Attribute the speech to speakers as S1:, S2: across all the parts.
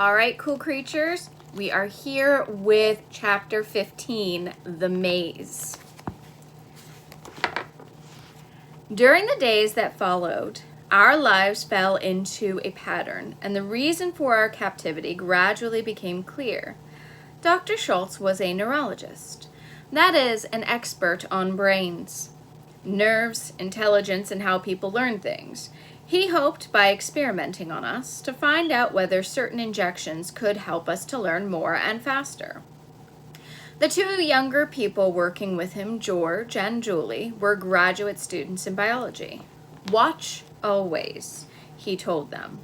S1: All right, cool creatures, we are here with chapter 15, The Maze. During the days that followed, our lives fell into a pattern, and the reason for our captivity gradually became clear. Dr. Schultz was a neurologist, that is, an expert on brains, nerves, intelligence, and how people learn things. He hoped by experimenting on us to find out whether certain injections could help us to learn more and faster. The two younger people working with him, George and Julie, were graduate students in biology. Watch always, he told them,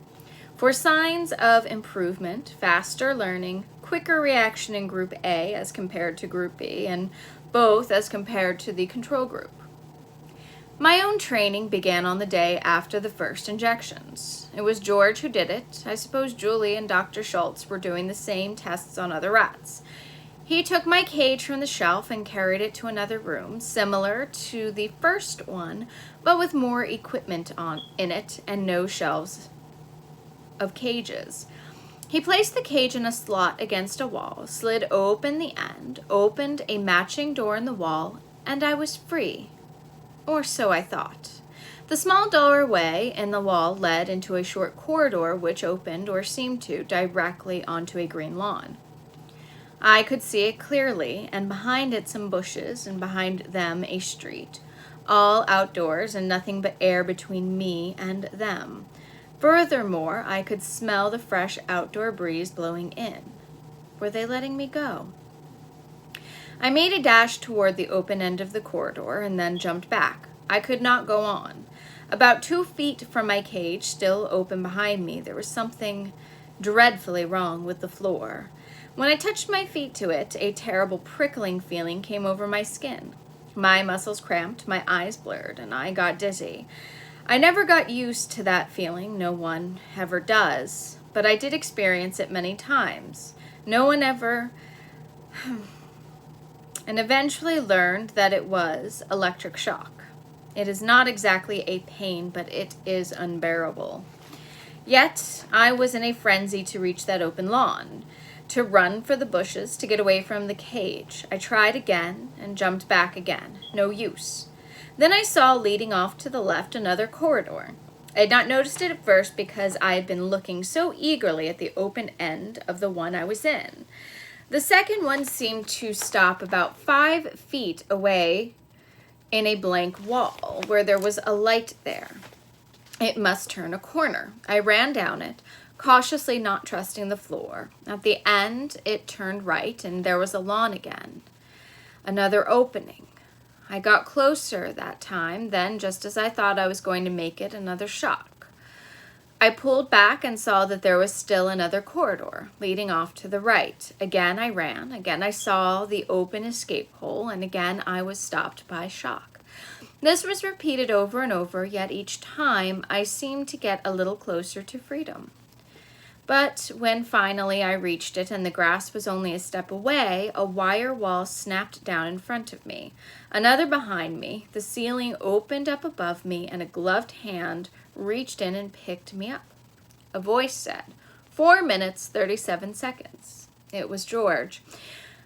S1: for signs of improvement, faster learning, quicker reaction in Group A as compared to Group B, and both as compared to the control group. My own training began on the day after the first injections. It was George who did it. I suppose Julie and Dr. Schultz were doing the same tests on other rats. He took my cage from the shelf and carried it to another room, similar to the first one, but with more equipment in it and no shelves of cages. He placed the cage in a slot against a wall, slid open the end, opened a matching door in the wall, and I was free. Or so I thought. The small doorway in the wall led into a short corridor which opened, or seemed to, directly onto a green lawn. I could see it clearly, and behind it some bushes, and behind them a street, all outdoors and nothing but air between me and them. Furthermore, I could smell the fresh outdoor breeze blowing in. Were they letting me go? I made a dash toward the open end of the corridor and then jumped back. I could not go on. About 2 feet from my cage, still open behind me, there was something dreadfully wrong with the floor. When I touched my feet to it, a terrible prickling feeling came over my skin. My muscles cramped, my eyes blurred, and I got dizzy. I never got used to that feeling, no one ever does, but I did experience it many times. No one ever... and eventually learned that it was electric shock. It is not exactly a pain, but it is unbearable. Yet, I was in a frenzy to reach that open lawn, to run for the bushes, to get away from the cage. I tried again and jumped back again. No use. Then I saw leading off to the left another corridor. I had not noticed it at first because I had been looking so eagerly at the open end of the one I was in. The second one seemed to stop about 5 feet away in a blank wall where there was a light there. It must turn a corner. I ran down it, cautiously not trusting the floor. At the end, it turned right, and there was a lawn again. Another opening. I got closer that time, then, just as I thought I was going to make it, another shock. I pulled back and saw that there was still another corridor leading off to the right. Again I ran, again I saw the open escape hole, and again I was stopped by shock. This was repeated over and over, yet each time I seemed to get a little closer to freedom. But when finally I reached it and the grass was only a step away, a wire wall snapped down in front of me, another behind me, the ceiling opened up above me, and a gloved hand reached in and picked me up. A voice said, 4 minutes, 37 seconds. It was George.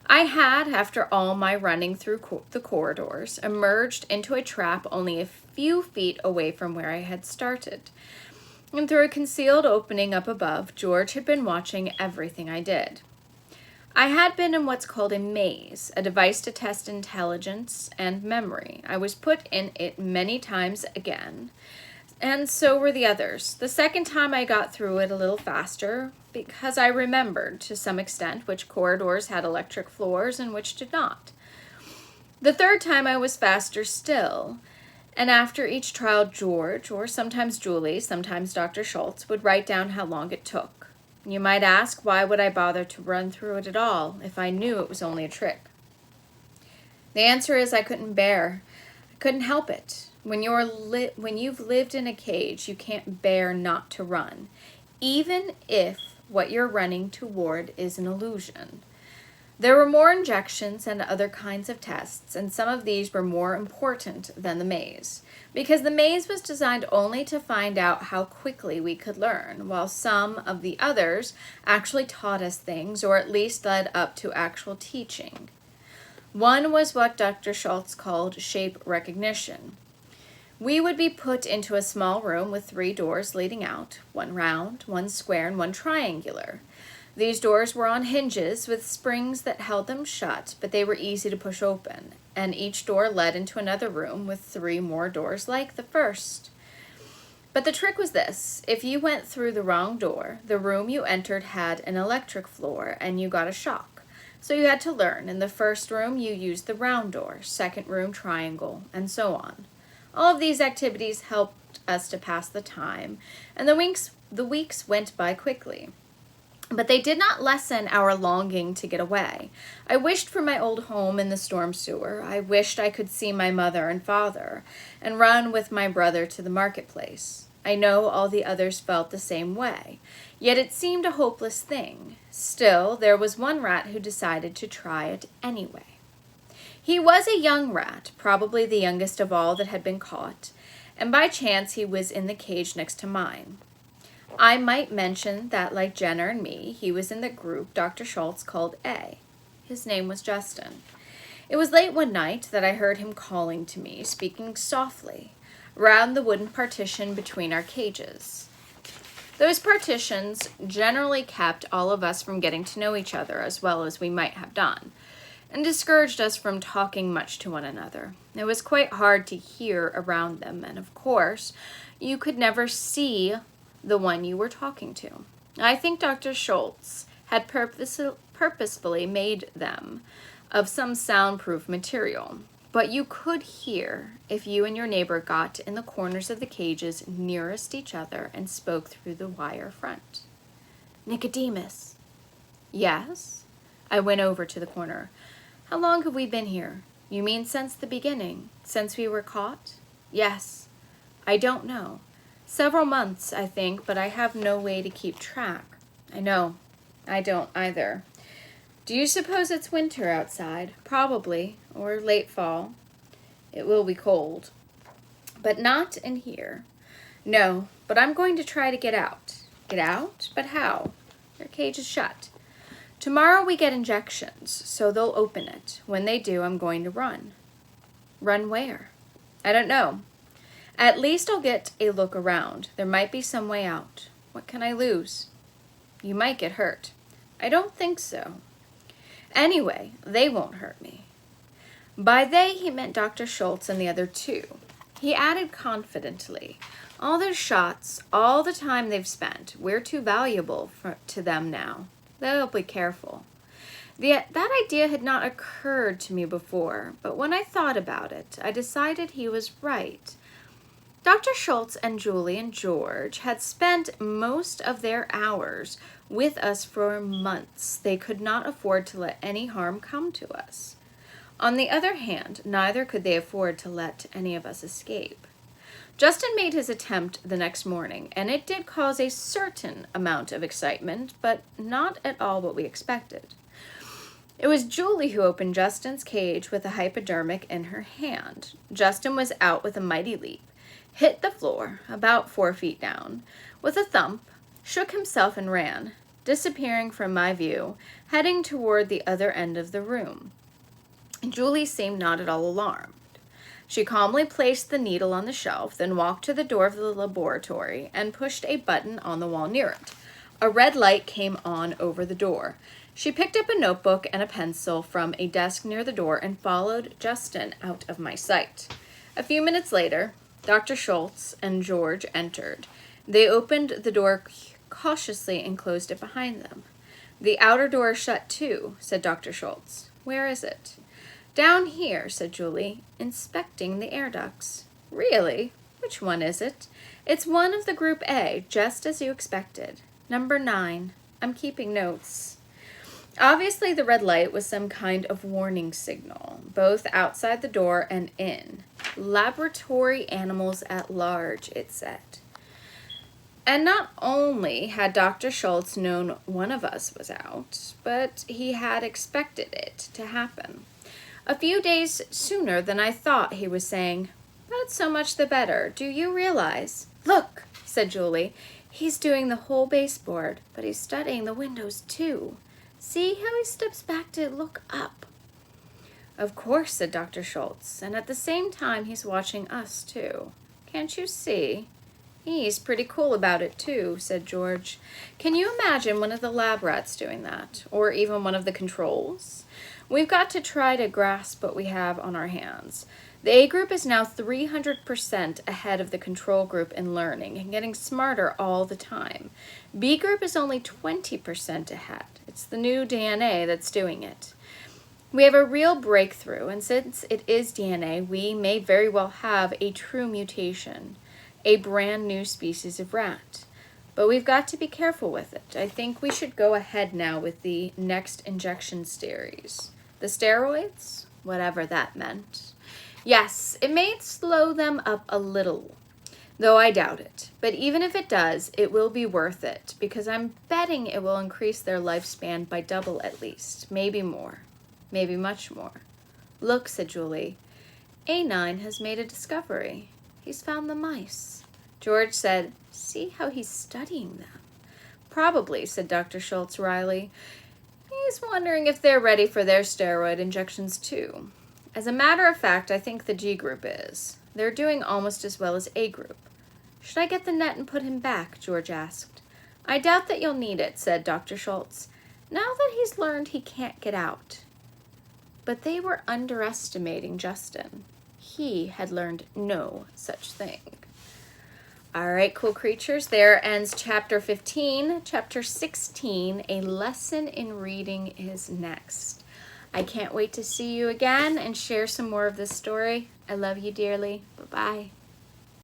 S1: I had, after all my running through the corridors, emerged into a trap only a few feet away from where I had started. And through a concealed opening up above, George had been watching everything I did. I had been in what's called a maze, a device to test intelligence and memory. I was put in it many times again, and so were the others. The second time I got through it a little faster because I remembered, to some extent, which corridors had electric floors and which did not. The third time I was faster still, and after each trial George, or sometimes Julie, sometimes Dr. Schultz, would write down how long it took. You might ask, why would I bother to run through it at all if I knew it was only a trick? The answer is I couldn't help it. When you've lived in a cage, you can't bear not to run, even if what you're running toward is an illusion. There were more injections and other kinds of tests, and some of these were more important than the maze, because the maze was designed only to find out how quickly we could learn, while some of the others actually taught us things, or at least led up to actual teaching. One was what Dr. Schultz called shape recognition. We would be put into a small room with 3 doors leading out, one round, one square, and one triangular. These doors were on hinges with springs that held them shut, but they were easy to push open, and each door led into another room with 3 more doors like the first. But the trick was this: if you went through the wrong door, the room you entered had an electric floor, and you got a shock. So you had to learn. In the first room, you used the round door, second room triangle, and so on. All of these activities helped us to pass the time, and the weeks went by quickly. But they did not lessen our longing to get away. I wished for my old home in the storm sewer. I wished I could see my mother and father and run with my brother to the marketplace. I know all the others felt the same way, yet it seemed a hopeless thing. Still, there was one rat who decided to try it anyway. He was a young rat, probably the youngest of all that had been caught, and by chance he was in the cage next to mine. I might mention that, like Jenner and me, he was in the group Dr. Schultz called A. His name was Justin. It was late one night that I heard him calling to me, speaking softly, round the wooden partition between our cages. Those partitions generally kept all of us from getting to know each other as well as we might have done, and discouraged us from talking much to one another. It was quite hard to hear around them, and of course, you could never see the one you were talking to. I think Dr. Schultz had purposefully made them of some soundproof material, but you could hear if you and your neighbor got in the corners of the cages nearest each other and spoke through the wire front. "Nicodemus." "Yes?" I went over to the corner. "How long have we been here?" "You mean since the beginning? Since we were caught?" "Yes." "I don't know. Several months, I think, but I have no way to keep track." "I know. I don't either." "Do you suppose it's winter outside?" "Probably, or late fall." "It will be cold." "But not in here." "No, but I'm going to try to get out." "Get out? But how?" "Your cage is shut. Tomorrow we get injections, so they'll open it. When they do, I'm going to run." "Run where?" "I don't know. At least I'll get a look around. There might be some way out." "What can I lose?" "You might get hurt." "I don't think so. Anyway, they won't hurt me." By they, he meant Dr. Schultz and the other 2. He added confidently, "All those shots, all the time they've spent, we're too valuable to them now. They'll be careful." That idea had not occurred to me before, but when I thought about it, I decided he was right. Dr. Schultz and Julie and George had spent most of their hours with us for months. They could not afford to let any harm come to us. On the other hand, neither could they afford to let any of us escape. Justin made his attempt the next morning, and it did cause a certain amount of excitement, but not at all what we expected. It was Julie who opened Justin's cage with a hypodermic in her hand. Justin was out with a mighty leap, hit the floor about 4 feet down, with a thump, shook himself and ran, disappearing from my view, heading toward the other end of the room. Julie seemed not at all alarmed. She calmly placed the needle on the shelf, then walked to the door of the laboratory and pushed a button on the wall near it. A red light came on over the door. She picked up a notebook and a pencil from a desk near the door and followed Justin out of my sight. A few minutes later, Dr. Schultz and George entered. They opened the door cautiously and closed it behind them. "The outer door is shut too," said Dr. Schultz. "Where is it?" "Down here," said Julie, inspecting the air ducts. "Really? Which one is it?" "It's one of the group A, just as you expected. Number 9. I'm keeping notes." Obviously, the red light was some kind of warning signal, both outside the door and in. "Laboratory animals at large," it said. And not only had Dr. Schultz known one of us was out, but he had expected it to happen. A few days sooner than I thought, he was saying, "That's so much the better. Do you realize?" "Look," said Julie. "He's doing the whole baseboard, but he's studying the windows too. See how he steps back to look up." "Of course," said Dr. Schultz, "and at the same time he's watching us too. Can't you see?" "He's pretty cool about it too," said George. "Can you imagine one of the lab rats doing that? Or even one of the controls? We've got to try to grasp what we have on our hands. The A group is now 300% ahead of the control group in learning and getting smarter all the time. B group is only 20% ahead. It's the new DNA that's doing it. We have a real breakthrough, and since it is DNA, we may very well have a true mutation, a brand new species of rat. But we've got to be careful with it. I think we should go ahead now with the next injection series. The steroids? Whatever that meant. Yes, it may slow them up a little, though I doubt it. But even if it does, it will be worth it, because I'm betting it will increase their lifespan by double at least, maybe more, maybe much more." "Look," said Julie, "A9 has made a discovery. He's found the mice." George said, "See how he's studying them." "Probably," said Dr. Schultz wryly. "He's wondering if they're ready for their steroid injections too. As a matter of fact, I think the G group is. They're doing almost as well as A group." "Should I get the net and put him back?" George asked. "I doubt that you'll need it," said Dr. Schultz, "now that he's learned he can't get out." But they were underestimating Justin. He had learned no such thing. All right, cool creatures, there ends chapter 15. Chapter 16, A Lesson in Reading, is next. I can't wait to see you again and share some more of this story. I love you dearly. Bye-bye.